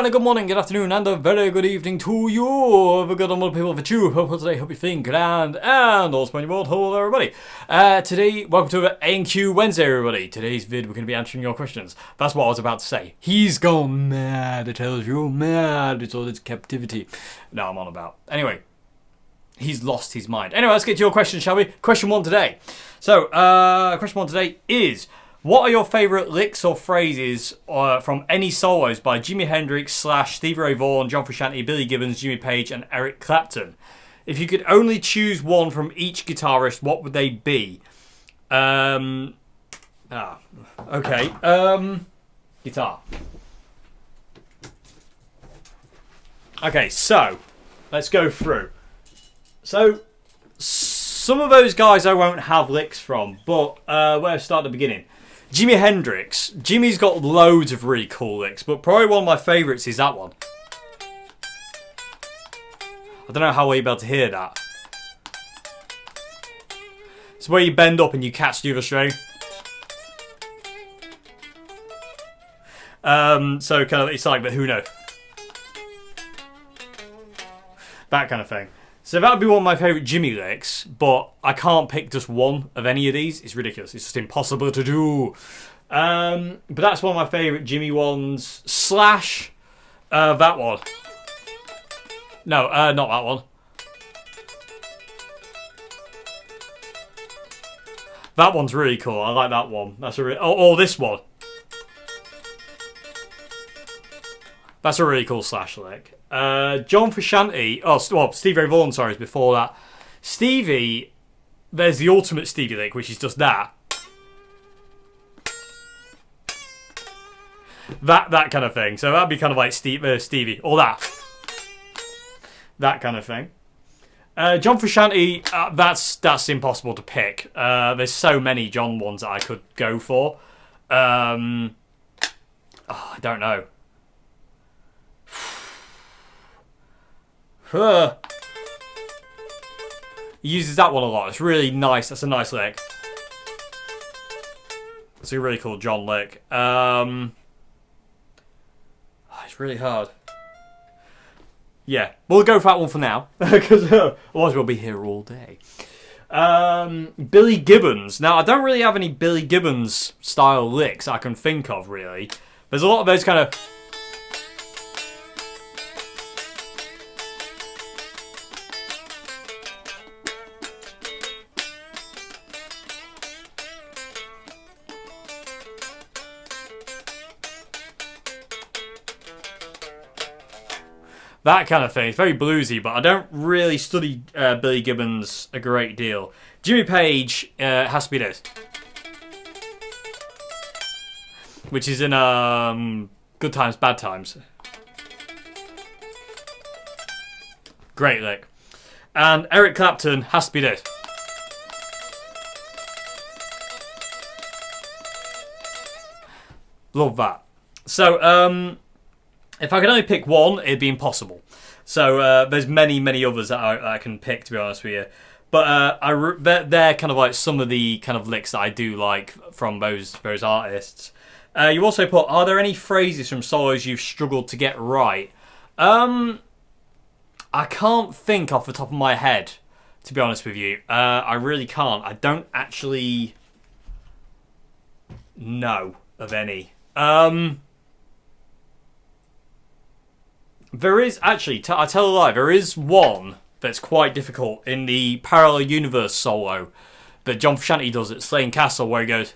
and a good morning, good afternoon, and a very good evening to you, the good and well people of the tube. Hope today, hope you're feeling grand, and also in your world. Hello everybody. Today, welcome to A&Q Wednesday, everybody. Today's vid, we're going to be answering your questions. That's what I was about to say. He's gone mad, it tells you, mad, it's all its captivity. No, I'm on about. Anyway, he's lost his mind. Anyway, let's get to your questions, shall we? Question one today. So, question one today is, what are your favourite licks or phrases from any solos by Jimi Hendrix / Stevie Ray Vaughan, John Frusciante, Billy Gibbons, Jimmy Page and Eric Clapton? If you could only choose one from each guitarist, what would they be? Okay. Guitar. Okay, so let's go through. So some of those guys I won't have licks from, but we'll start at the beginning. Jimi Hendrix. Jimmy's got loads of really cool licks, but probably one of my favourites is that one. I don't know how well you'll be able to hear that. It's where you bend up and you catch the other string. So kind of, it's like the who knows. That kind of thing. So that would be one of my favourite Jimmy licks, but I can't pick just one of any of these. It's ridiculous. It's just impossible to do. But that's one of my favourite Jimmy ones. Slash that one. No, not that one. That one's really cool. I like that one. That's a really... Oh, this one. That's a really cool Slash lick. John Frusciante... Oh, well, Stevie Ray Vaughan, sorry, is before that. Stevie... There's the ultimate Stevie lick, which is just that. That kind of thing. So that'd be kind of like Stevie. Or that. That kind of thing. John Frusciante, that's impossible to pick. There's so many John ones that I could go for. I don't know. He uses that one a lot. It's really nice. That's a nice lick. It's a really cool John lick. It's really hard. Yeah, we'll go for that one for now, because otherwise we'll be here all day. Billy Gibbons. Now, I don't really have any Billy Gibbons style licks I can think of, really. There's a lot of those kind of... That kind of thing. It's very bluesy, but I don't really study Billy Gibbons a great deal. Jimmy Page has to be this. Which is in Good Times, Bad Times. Great lick. And Eric Clapton has to be this. Love that. So, if I could only pick one, it'd be impossible. So there's many others that I can pick, to be honest with you. But they're kind of like some of the kind of licks that I do like from those artists. You also put, are there any phrases from solos you've struggled to get right? I can't think off the top of my head, to be honest with you. I really can't. I don't actually know of any. There is, actually, I tell a lie, there is one that's quite difficult in the Parallel Universe solo that John Frusciante does at Slane Castle, where he goes...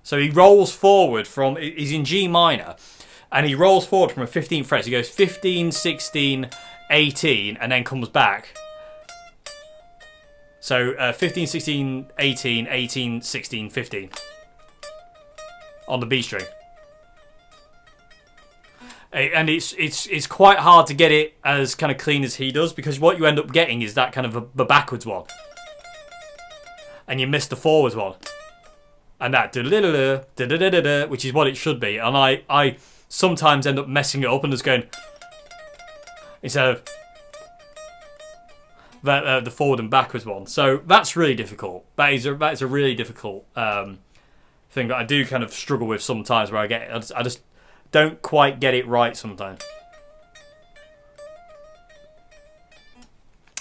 So he rolls forward from... He's in G minor, and he rolls forward from a 15th fret. So he goes 15, 16, 18, and then comes back. So 15, 16, 18, 18, 16, 15. On the B string, and it's quite hard to get it as kind of clean as he does, because what you end up getting is that kind of the backwards one, and you miss the forwards one, and that which is what it should be. And I sometimes end up messing it up and just going, instead of the forward and backwards one. So that's really difficult. That is a really difficult thing that I do kind of struggle with sometimes, where I just don't quite get it right sometimes.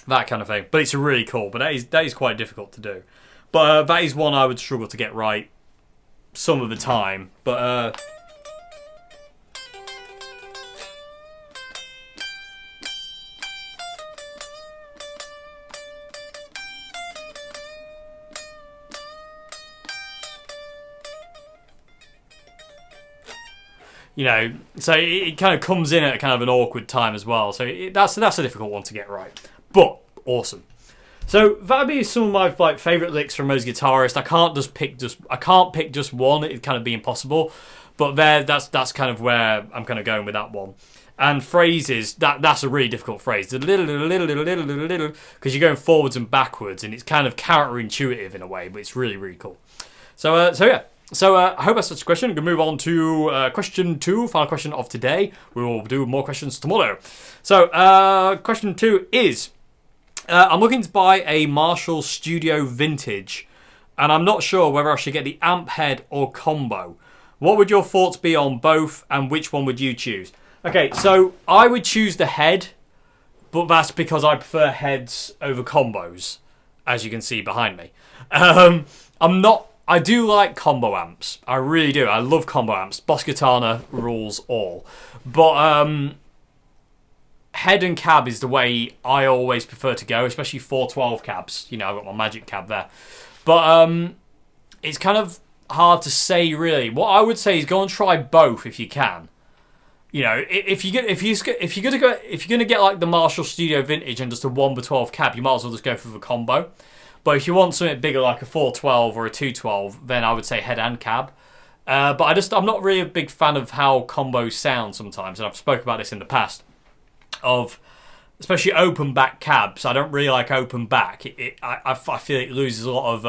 That kind of thing. But it's really cool. But that is quite difficult to do. But that is one I would struggle to get right some of the time. But you know, so it kind of comes in at kind of an awkward time as well. So that's a difficult one to get right, but awesome. So that'd be some of my like favorite licks from those guitarists. I can't pick just one. It'd kind of be impossible. But that's kind of where I'm kind of going with that one. And phrases, that's a really difficult phrase. The little, because you're going forwards and backwards, and it's kind of counterintuitive in a way, but it's really, really cool. So yeah. So I hope that's such a question. I'm going to move on to question 2, final question of today. We will do more questions tomorrow. So question 2 is, I'm looking to buy a Marshall Studio Vintage, and I'm not sure whether I should get the amp head or combo. What would your thoughts be on both, and which one would you choose? Okay, so I would choose the head, but that's because I prefer heads over combos, as you can see behind me. I do like combo amps. I really do. I love combo amps. Boss Katana rules all. But head and cab is the way I always prefer to go, especially 412 cabs. You know, I've got my magic cab there. But it's kind of hard to say, really. What I would say is go and try both if you can. You know, if you're gonna get like the Marshall Studio Vintage and just a 1x12 cab, you might as well just go for the combo. But if you want something bigger like a 412 or a 212, then I would say head and cab. But I'm not really a big fan of how combos sound sometimes, and I've spoken about this in the past. Of especially open back cabs, I don't really like open back. I feel it loses a lot of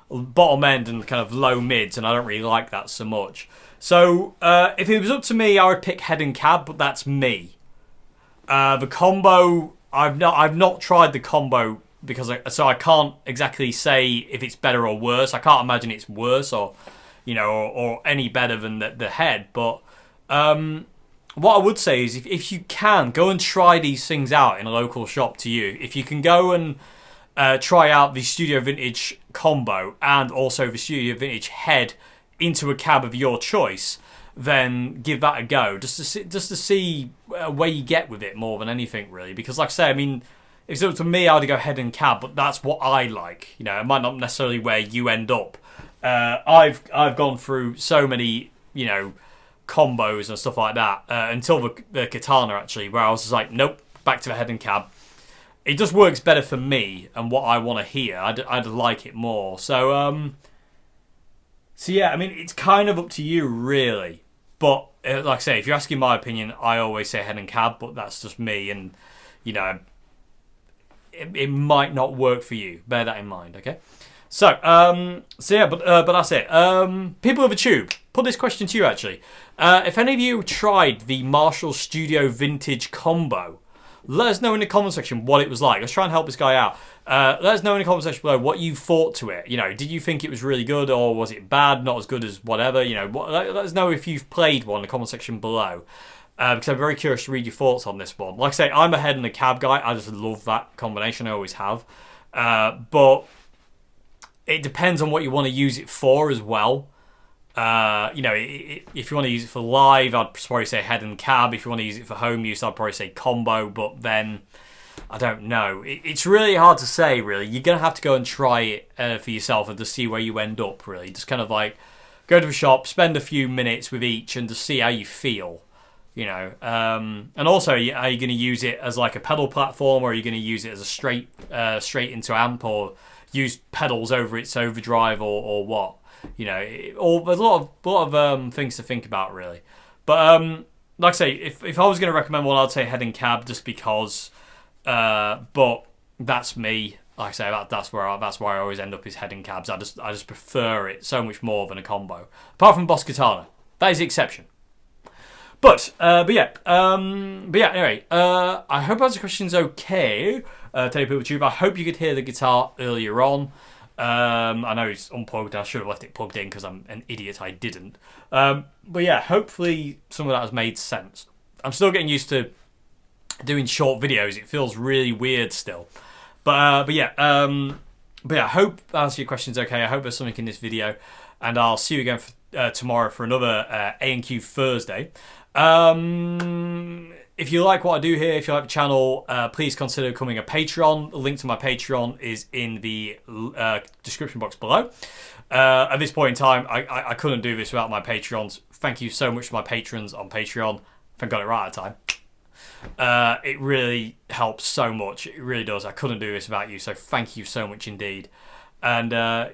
bottom end and kind of low mids, and I don't really like that so much. So if it was up to me, I would pick head and cab, but that's me. The combo, I've not tried the combo because I can't exactly say if it's better or worse. I can't imagine it's worse or any better than the head. But what I would say is if you can, go and try these things out in a local shop to you. If you can go and try out the Studio Vintage combo and also the Studio Vintage head into a cab of your choice, then give that a go. Just to see where you get with it more than anything, really. Because like I say, I mean, if it's up to me, I'd go head and cab, but that's what I like. You know, it might not necessarily where you end up. I've gone through so many, combos and stuff like that until the Katana, actually, where I was just like, nope, back to the head and cab. It just works better for me and what I want to hear. I'd like it more. So yeah, I mean, it's kind of up to you, really. But like I say, if you're asking my opinion, I always say head and cab, but that's just me, and it might not work for you. Bear that in mind, okay? So yeah, but that's it. People of the Tube, put this question to you, actually. If any of you tried the Marshall Studio Vintage combo, let us know in the comment section what it was like. Let's try and help this guy out. Let us know in the comment section below what you thought to it. Did you think it was really good, or was it bad, not as good as whatever? Let us know if you've played one in the comment section below. Because I'm very curious to read your thoughts on this one. Like I say, I'm a head and a cab guy. I just love that combination. I always have. But it depends on what you want to use it for as well. If you want to use it for live, I'd probably say head and cab. If you want to use it for home use, I'd probably say combo. But then, I don't know. It's really hard to say, really. You're going to have to go and try it for yourself and to see where you end up, really. Just kind of like go to a shop, spend a few minutes with each and just see how you feel. And also, are you going to use it as like a pedal platform, or are you going to use it as a straight into amp, or use pedals over its overdrive, or what? There's a lot of things to think about, really. But like I say, if I was going to recommend one, I'd say head and cab, just because. But that's me. Like I say, that's where I always end up is head and cabs. I just prefer it so much more than a combo. Apart from Boss Katana, that is the exception. But yeah. Anyway, I hope those questions okay. Tell you people tube. I hope you could hear the guitar earlier on. I know it's unplugged. I should have left it plugged in because I'm an idiot. I didn't. But yeah, hopefully some of that has made sense. I'm still getting used to doing short videos. It feels really weird still. But yeah. I hope that answers your questions okay. I hope there's something in this video, and I'll see you again tomorrow for another A&Q Thursday. If you like what I do here, if you like the channel, please consider becoming a Patreon. The link to my Patreon is in the description box below. At this point in time, I couldn't do this without my Patreons. Thank you so much to my patrons on Patreon. If I got it right at the time. It really helps so much. It really does. I couldn't do this without you, so thank you so much indeed. And I'll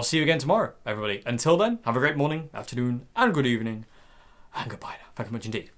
see you again tomorrow, everybody. Until then, have a great morning, afternoon, and good evening. And goodbye now. Thank you much indeed.